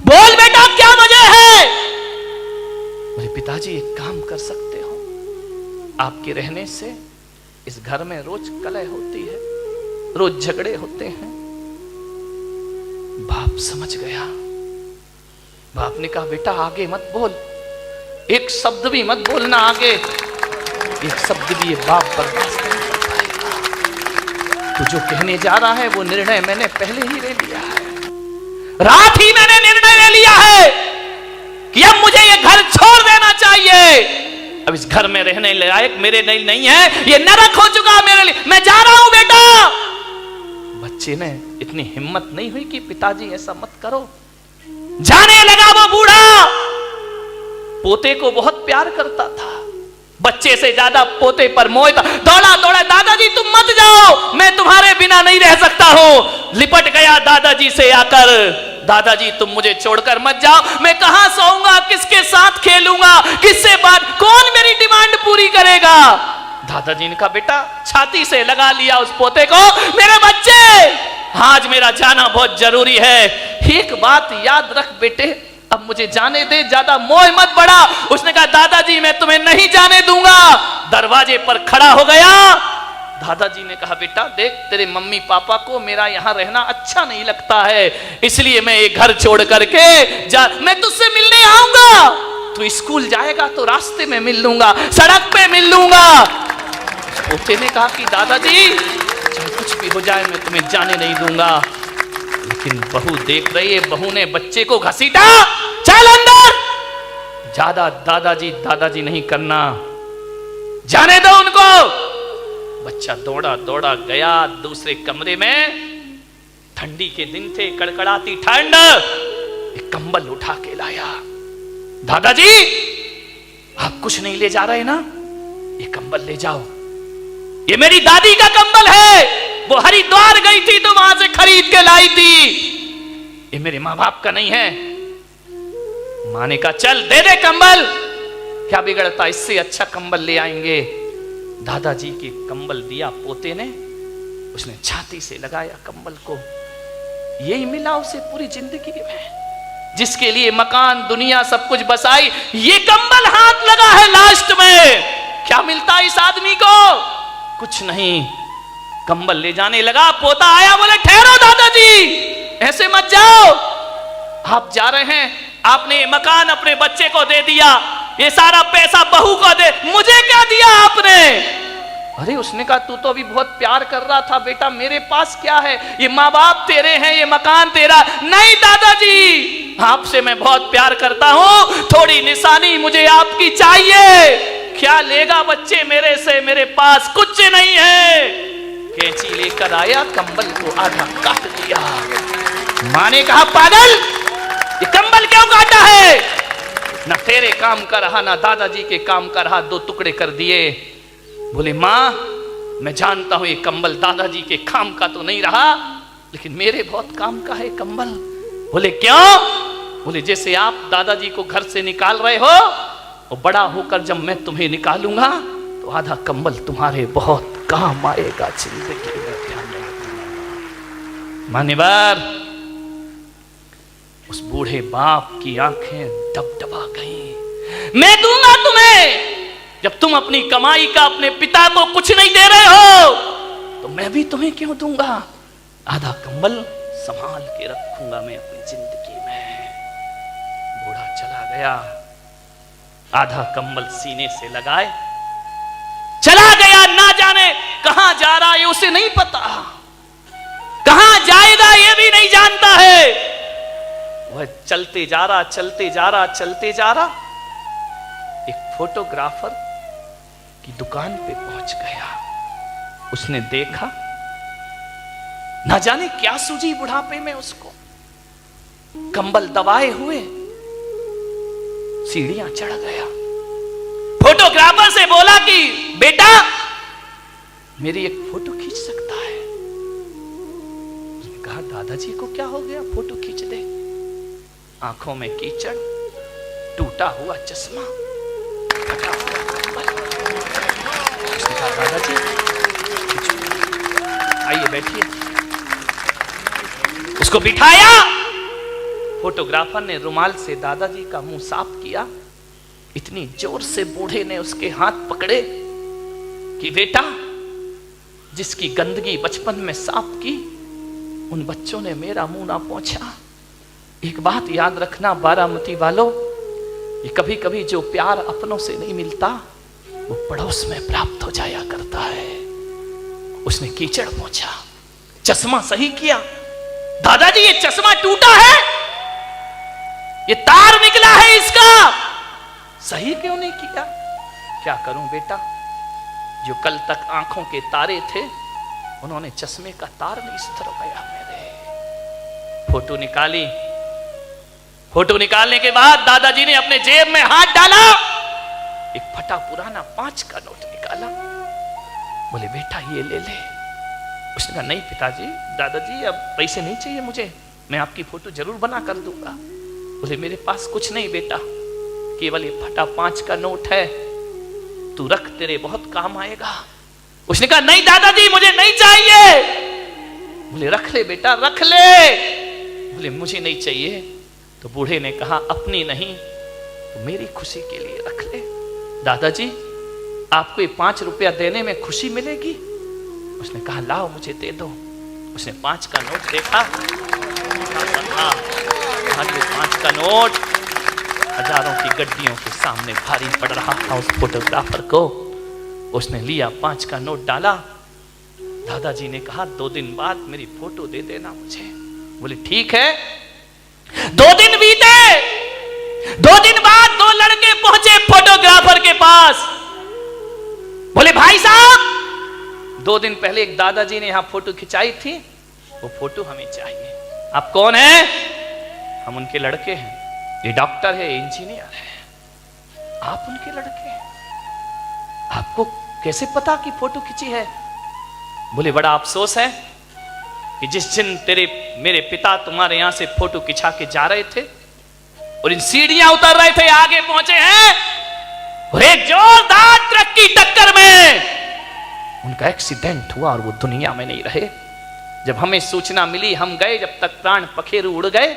बोल बेटा क्या वजह है? बोले पिताजी एक काम कर सकते हो, आपके रहने से इस घर में रोज कलह होती है, रोज झगड़े होते हैं। बाप समझ गया। बाप ने कहा बेटा आगे मत बोल, एक शब्द भी मत बोलना आगे, एक शब्द भी ये बाप बर्दाश्त नहीं कर पाएगा। तू जो कहने जा रहा है वो निर्णय मैंने पहले ही ले लिया है, रात ही मैंने निर्णय ले लिया है कि अब मुझे ये घर छोड़ देना चाहिए। अब इस घर में रहने लायक मेरे नहीं है, ये नरक हो चुका मेरे लिए, मैं जा रहा हूं बेटा। बच्चे ने इतनी हिम्मत नहीं हुई कि पिताजी ऐसा मत करो। जाने लगा वो बूढ़ा। पोते को बहुत प्यार करता था, बच्चे से ज्यादा पोते पर मोह था। दौड़ा दौड़ा, दादाजी तुम मत जाओ, मैं तुम्हारे बिना नहीं रह सकता हूं। लिपट गया दादाजी से आकर, दादाजी तुम मुझे छोड़कर मत जाओ, मैं कहां सोऊंगा, किसके साथ खेलूंगा, किससे बात, कौन मेरी डिमांड पूरी करेगा? दादाजी ने कहा बेटा, छाती से लगा लिया उस पोते को, मेरे बच्चे आज मेरा जाना बहुत जरूरी है, एक बात याद रख बेटे, अब मुझे जाने दे, ज्यादा मोह मत बढ़ा। उसने कहा दादाजी मैं तुम्हें नहीं जाने दूंगा। दरवाजे पर खड़ा हो गया। दादाजी ने कहा बेटा देख, तेरे मम्मी पापा को मेरा यहाँ रहना अच्छा नहीं लगता है, इसलिए मैं ये घर छोड़ करके मैं तुझसे मिलने आऊंगा। तू स्कूल जाएगा तो रास्ते में मिल लूंगा, सड़क पे मिल लूंगा। पोते ने कहा कि दादाजी चाहे कुछ भी हो जाए मैं तुम्हें जाने नहीं दूंगा। लेकिन बहू देख रही है, बहू ने बच्चे को घसीटा, चल अंदर। ज्यादा दादाजी नहीं करना, जाने दो उनको। बच्चा दौड़ा दौड़ा गया दूसरे कमरे में। ठंडी के दिन थे, कड़कड़ाती ठंड। एक कंबल उठा के लाया। दादाजी आप कुछ नहीं ले जा रहे ना, ये कंबल ले जाओ, ये मेरी दादी का कंबल है, वो हरिद्वार गई थी तो वहां से खरीद के लाई थी, ये मेरे माँ बाप का नहीं है। माँ ने कहा चल दे दे कंबल, क्या बिगड़ता, इससे अच्छा कंबल ले आएंगे। दादाजी के कंबल दिया पोते ने, उसने छाती से लगाया कंबल को। यही मिला उसे पूरी जिंदगी में, जिसके लिए मकान दुनिया सब कुछ बसाई, ये कंबल हाथ लगा है लास्ट में। क्या मिलता इस आदमी को? कुछ नहीं। कंबल ले जाने लगा, पोता आया, बोले ठहरो दादाजी, ऐसे मत जाओ, आप जा रहे हैं, आपने ये मकान अपने बच्चे को दे दिया, ये सारा पैसा बहू को दे, मुझे क्या दिया आपने? अरे उसने कहा तू तो अभी बहुत प्यार कर रहा था बेटा, मेरे पास क्या है, ये माँ बाप तेरे हैं, ये मकान तेरा। नहीं दादाजी, आपसे मैं बहुत प्यार करता हूं, थोड़ी निशानी मुझे आपकी चाहिए। क्या लेगा बच्चे मेरे से, मेरे पास कुछ नहीं है। कैंची लेकर आया, कंबल को आधा काट दिया। मां ने कहा पागल, ये कंबल क्यों काटा है? ना तेरे काम का रहा ना दादाजी के काम का रहा, दो टुकड़े कर दिए। बोले मां मैं जानता हूं ये कंबल दादाजी के काम का तो नहीं रहा, लेकिन मेरे बहुत काम का है कंबल। बोले क्यों? बोले जैसे आप दादाजी को घर से निकाल रहे हो, और बड़ा होकर जब मैं तुम्हें निकालूंगा तो आधा कंबल तुम्हारे बहुत काम आएगा जिंदगी में। मान्यवर, उस बूढ़े बाप की आंखें डबडबा गईं। मैं दूंगा तुम्हें, जब तुम अपनी कमाई का अपने पिता को कुछ नहीं दे रहे हो तो मैं भी तुम्हें क्यों दूंगा? आधा कंबल संभाल के रखूंगा मैं अपनी जिंदगी में। बूढ़ा चला गया, आधा कंबल सीने से लगाए चला गया। ना जाने कहां जा रहा है उसे नहीं पता, कहां जाएगा ये भी नहीं जानता है। वह चलते जा रहा, चलते जा रहा, चलते जा रहा, एक फोटोग्राफर की दुकान पे पहुंच गया। उसने देखा, ना जाने क्या सूझी बुढ़ापे में उसको, कंबल दबाए हुए सीढ़ियां चढ़ गया। फोटोग्राफर से बोला कि बेटा मेरी एक फोटो खींच सकता है? उसने कहा दादाजी को क्या हो गया, फोटो खींच दे। आंखों में कीचड़, टूटा हुआ चश्मा, फटा हुआ कंबल। उसने कहा दादाजी आइए बैठिए। उसको बिठाया, फोटोग्राफर ने रुमाल से दादाजी का मुंह साफ किया। इतनी जोर से बूढ़े ने उसके हाथ पकड़े कि बेटा, जिसकी गंदगी बचपन में साफ की, उन बच्चों ने मेरा मुंह ना पोंछा। एक बात याद रखना बारामती वालों, ये कभी कभी जो प्यार अपनों से नहीं मिलता वो पड़ोस में प्राप्त हो जाया करता है। उसने कीचड़ पोंछा, चश्मा सही किया। दादाजी ये चश्मा टूटा है, ये तार निकला है इसका, सही क्यों नहीं किया? क्या करूं बेटा, जो कल तक आंखों के तारे थे उन्होंने चश्मे का तार नहीं सुधरवाया मेरे। फोटो निकाली। फोटो निकालने के बाद दादाजी ने अपने जेब में हाथ डाला, एक फटा पुराना 5 का नोट निकाला। बोले बेटा ये ले ले। उसने कहा नहीं पिताजी, दादाजी अब पैसे नहीं चाहिए मुझे, मैं आपकी फोटो जरूर बना कर दूंगा। बोले मेरे पास कुछ नहीं बेटा, केवल ये फटा 5 का नोट है, तू रख, तेरे बहुत काम आएगा। उसने कहा नहीं दादाजी मुझे नहीं चाहिए। बोले रख ले बेटा रख ले। बोले मुझे नहीं चाहिए। तो बूढ़े ने कहा अपनी नहीं तो मेरी खुशी के लिए रख ले। दादाजी आपको ये 5 रुपया देने में खुशी मिलेगी? उसने कहा लाओ मुझे दे दो। उसने 5 का नोट देखा, 5 का नोट हजारों की गड्डियों के सामने भारी पड़ रहा था उस फोटोग्राफर को। उसने लिया 5 का नोट डाला। दादाजी ने कहा 2 दिन बाद मेरी फोटो दे देना मुझे। बोले ठीक है। 2 दिन बीते। 2 दिन बाद 2 लड़के पहुंचे फोटोग्राफर के पास। बोले भाई साहब 2 दिन पहले एक दादाजी ने यहां फोटो खिंचाई थी, वो फोटो हमें चाहिए। आप कौन हैं? हम उनके लड़के हैं। ये डॉक्टर है, इंजीनियर है। आप उनके लड़के हैं? आपको कैसे पता कि फोटो खिंची है? बोले बड़ा अफसोस है कि जिस दिन मेरे पिता तुम्हारे यहां से फोटो खिंचा के जा रहे थे और इन सीढ़ियां उतर रहे थे, आगे पहुंचे हैं और एक जोरदार ट्रक की टक्कर में उनका एक्सीडेंट हुआ और वो दुनिया में नहीं रहे। जब हमें सूचना मिली हम गए, जब तक प्राण पखेरु उड़ गए,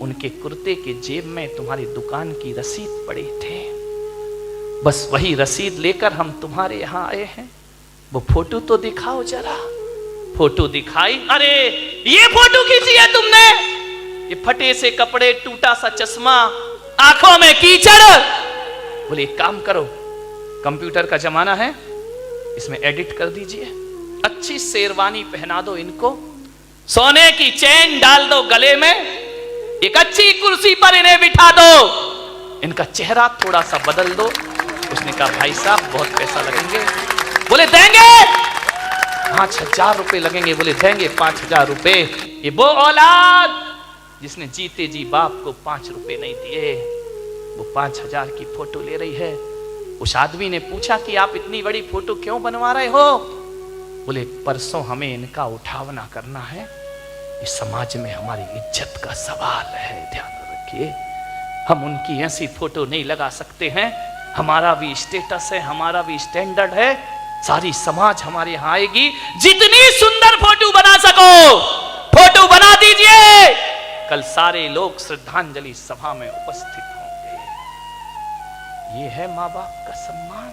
उनके कुर्ते के जेब में तुम्हारी दुकान की रसीद पड़ी थे। बस वही रसीद लेकर हम तुम्हारे यहां आए हैं। वो फोटो तो दिखाओ जरा। फोटो दिखाई। अरे ये फोटो खींची है तुमने? ये फटे से कपड़े, टूटा सा चश्मा, आंखों में कीचड़। बोले एक काम करो, कंप्यूटर का जमाना है, इसमें एडिट कर दीजिए, अच्छी शेरवानी पहना दो इनको, सोने की चेन डाल दो गले में, एक अच्छी कुर्सी पर इन्हें बिठा दो, इनका चेहरा थोड़ा सा बदल दो। उसने कहा भाई साहब बहुत पैसा लगेंगे। बोले देंगे 5000 रुपए लगेंगे। बोले देंगे 5000 रुपए। ये वो औलाद जिसने जीते जी बाप को 5 रुपए नहीं दिए, वो 5000 की फोटो ले रही है। उस आदमी ने पूछा कि आप इतनी बड़ी फोटो क्यों बनवा रहे हो? बोले परसों हमें इनका उठावना करना है, इस समाज में हमारी इज्जत का सवाल है, ध्यान रखिए। हम उनकी ऐसी फोटो नहीं लगा सकते हैं, हमारा भी स्टेटस है, हमारा भी स्टैंडर्ड है। सारी समाज हमारे यहां आएगी। जितनी सुंदर फोटो बना सको फोटो बना दीजिए। कल सारे लोग श्रद्धांजलि सभा में उपस्थित होंगे। ये है माँ बाप का सम्मान।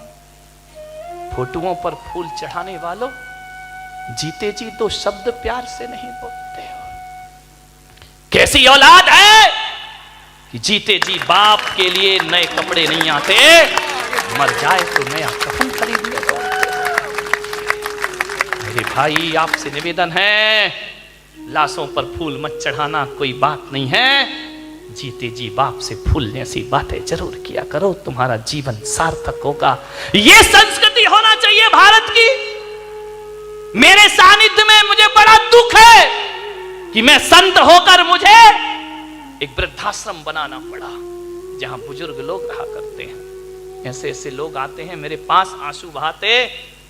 फोटोओं पर फूल चढ़ाने वालों, जीते जी 2 शब्द प्यार से नहीं बोलते हो। कैसी औलाद है कि जीते जी बाप के लिए नए कपड़े नहीं आते, मर जाए तो नया कफन खरीद ले। मेरे भाई आपसे निवेदन है, लाशों पर फूल मत चढ़ाना, कोई बात नहीं है। जीते जी बाप से फूलने सी बातें जरूर किया करो, तुम्हारा जीवन सार्थक होगा। ये संस्कृति होना चाहिए भारत की। मेरे सानिध्य में मुझे बड़ा दुख है कि मैं संत होकर मुझे एक वृद्धाश्रम बनाना पड़ा जहां बुजुर्ग लोग रहा करते हैं। ऐसे ऐसे लोग आते हैं मेरे पास आंसू बहाते,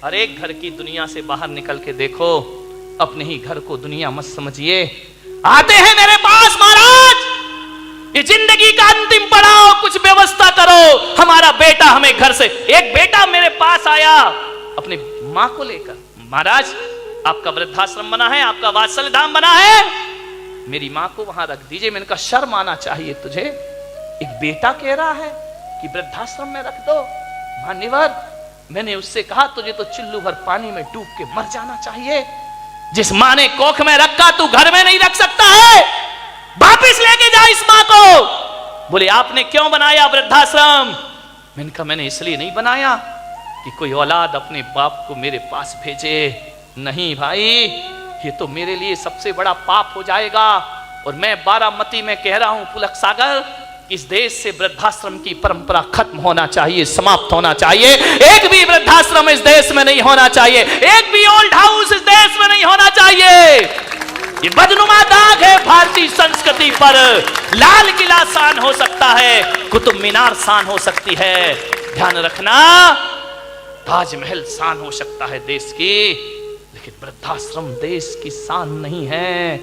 हर एक घर की दुनिया से बाहर निकल के देखो, अपने ही घर को दुनिया मत समझिए। आते हैं मेरे पास, महाराज ये जिंदगी का अंतिम पड़ाव, कुछ व्यवस्था करो, हमारा बेटा हमें घर से। एक बेटा मेरे पास आया अपनी मां को लेकर, महाराज आपका वृद्धाश्रम बना है, आपका वात्सल्य धाम बना है, मेरी माँ को वहां रख दीजिए। मैंने कहा शर्म आना चाहिए तुझे, एक बेटा कह रहा है कि वृद्धाश्रम में रख दो। मान्यवर, मैंने उससे कहा तुझे तो चुल्लू भर पानी में डूब के मर जाना चाहिए। जिस माँ ने कोख में रखा तू घर में नहीं रख सकता है, वापिस लेके जा इस माँ को। बोले आपने क्यों बनाया वृद्धाश्रम? मैंने कहा मैंने इसलिए नहीं बनाया कि कोई औलाद अपने बाप को मेरे पास भेजे। नहीं भाई, ये तो मेरे लिए सबसे बड़ा पाप हो जाएगा। और मैं बारामती में कह रहा हूं पुलक सागर, इस देश से वृद्धाश्रम की परंपरा खत्म होना चाहिए, समाप्त होना चाहिए। एक भी वृद्धाश्रम इस देश में नहीं होना चाहिए, एक भी ओल्ड हाउस इस देश में नहीं होना चाहिए। ये बदनुमा दाग है भारतीय संस्कृति पर। लाल किला शान हो सकता है, कुतुब मीनार शान हो सकती है, ध्यान रखना ताजमहल शान हो सकता है देश की, लेकिन वृद्धाश्रम देश की शान नहीं है।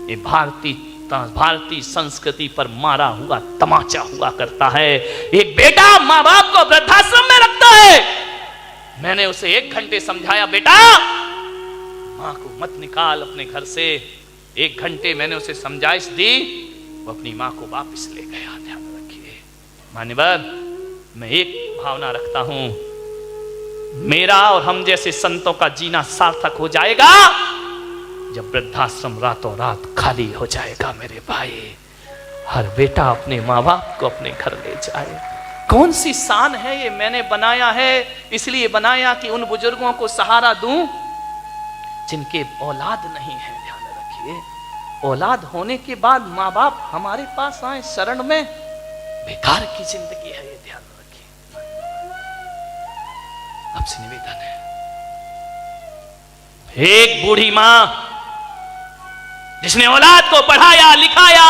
ये भारतीय संस्कृति पर मारा हुआ तमाचा हुआ करता है। एक बेटा माँ बाप को वृद्धाश्रम में रखता है। मैंने उसे 1 घंटे समझाया, बेटा माँ को मत निकाल अपने घर से। 1 घंटे मैंने उसे समझाइश दी, वो अपनी माँ को वापस ले गया। ध्यान रखिए मान्यवर, मैं एक भावना रखता हूं, मेरा और हम जैसे संतों का जीना सार्थक हो जाएगा जब वृद्धाश्रम रातों रात खाली हो जाएगा। मेरे भाई, हर बेटा अपने माँ बाप को अपने घर ले जाए। कौन सी शान है ये? मैंने बनाया है इसलिए बनाया कि उन बुजुर्गों को सहारा दूं जिनके औलाद नहीं है। ध्यान रखिए, औलाद होने के बाद माँ बाप हमारे पास आए शरण में, बेकार की जिंदगी है ये। ध्यान रखिए, आपसे निवेदन है, एक बूढ़ी मां जिसने औलाद को पढ़ाया लिखाया,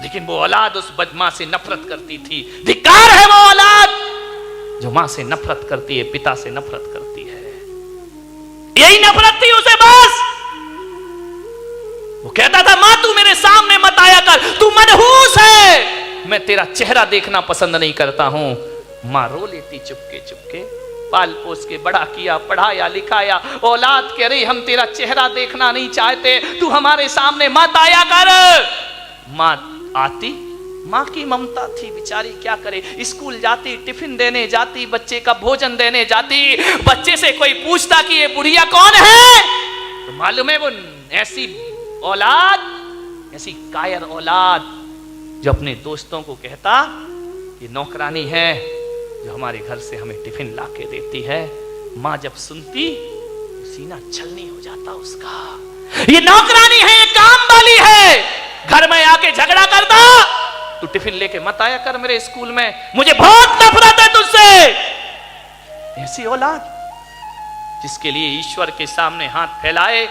लेकिन वो औलाद उस बदमाश से नफरत करती थी। धिक्कार है वो औलाद जो मां से नफरत करती है, पिता से नफरत करती है। यही नफरत थी उसे बस। वो कहता था मां तू मेरे सामने मत आया कर, तू मनहूस है, मैं तेरा चेहरा देखना पसंद नहीं करता हूं। मां रो लेती चुपके चुपके, पाल पोस के बड़ा किया, पढ़ाया लिखाया। औलाद कह रही हम तेरा चेहरा देखना नहीं चाहते, तू हमारे सामने मत आया कर। मां आती, मां की ममता थी बेचारी, क्या करे। स्कूल जाती, टिफिन देने जाती, बच्चे का भोजन देने जाती। बच्चे से कोई पूछता कि ये बुढ़िया कौन है, तो मालूम है वो ऐसी औलाद, ऐसी कायर औलाद जो अपने दोस्तों को कहता ये नौकरानी है जो हमारे घर से हमें टिफिन ला के देती है। मां जब सुनती सीना छलनी हो जाता उसका, ये नौकरानी है, ये काम वाली है। घर में आके झगड़ा करता, तू टिफिन लेके मत आया कर मेरे स्कूल में, मुझे बहुत नफरत है तुझसे। ऐसी औलाद जिसके लिए ईश्वर के सामने हाथ फैलाए,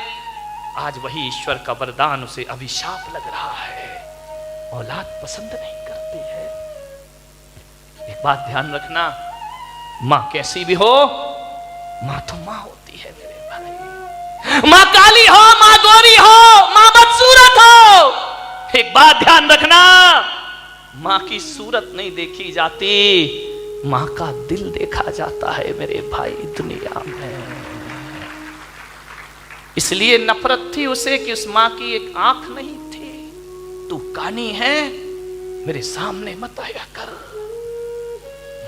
आज वही ईश्वर का वरदान उसे अभिशाप लग रहा है। औलाद पसंद नहीं करती है। एक बात ध्यान रखना, मां कैसी भी हो, मां तो मां होती है मेरे भाई। मां काली हो, मां गोरी हो, मां बदसूरत हो, एक बात ध्यान रखना, मां की सूरत नहीं देखी जाती, मां का दिल देखा जाता है मेरे भाई दुनिया में। इसलिए नफरत थी उसे कि उस मां की एक आंख नहीं थी। तू कानी है, मेरे सामने मत आया कर।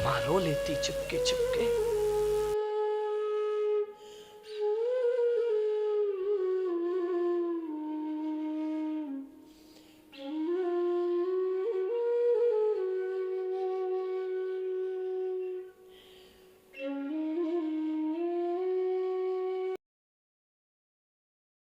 मां रो लेती चुपके चुपके,